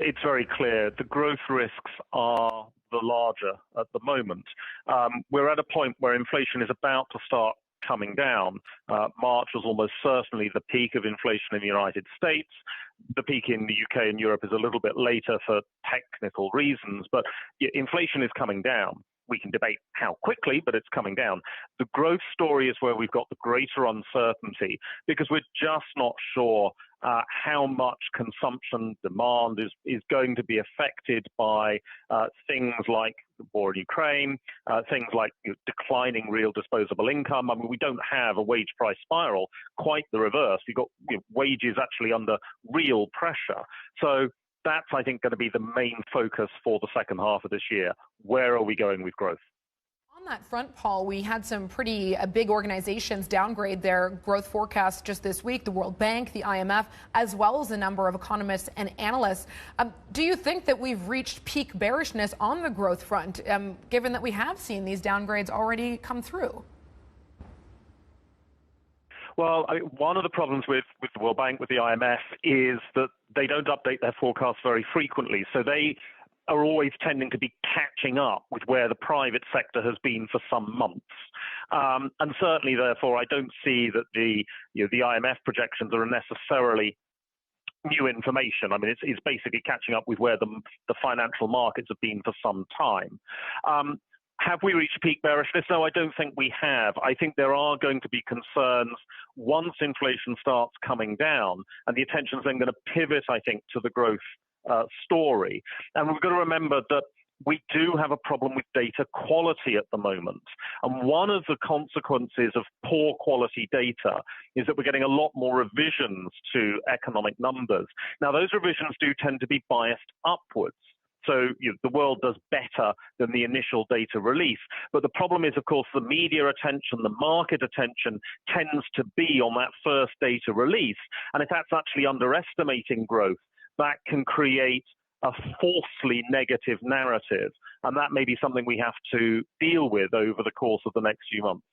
It's very clear the growth risks are the larger at the moment. We're at a point where inflation is about to start coming down. March was almost certainly the peak of inflation in the United States. The peak in the UK and Europe is a little bit later for technical reasons, but inflation is coming down. We can debate how quickly, but it's coming down. The growth story is where we've got the greater uncertainty because we're just not sure how much consumption demand is going to be affected by things like the war in Ukraine, things like declining real disposable income. I mean, we don't have a wage price spiral, quite the reverse. We've got wages actually under real pressure. So that's, I think, going to be the main focus for the second half of this year. Where are we going with growth? On that front, Paul, we had some pretty big organizations downgrade their growth forecasts just this week, the World Bank, the IMF, as well as a number of economists and analysts. Do you think that we've reached peak bearishness on the growth front, given that we have seen these downgrades already come through? Well, one of the problems with the World Bank, with the IMF, is that they don't update their forecasts very frequently. So they are always tending to be catching up with where the private sector has been for some months. And certainly, therefore, I don't see that the IMF projections are necessarily new information. I mean, it's basically catching up with where the financial markets have been for some time. Have we reached peak bearishness? No, I don't think we have. I think there are going to be concerns once inflation starts coming down, and the attention is then going to pivot, I think, to the growth story. And we've got to remember that we do have a problem with data quality at the moment. And one of the consequences of poor quality data is that we're getting a lot more revisions to economic numbers. Now, those revisions do tend to be biased upwards. So the world does better than the initial data release. But the problem is, of course, the media attention, the market attention tends to be on that first data release. And if that's actually underestimating growth, that can create a falsely negative narrative. And that may be something we have to deal with over the course of the next few months.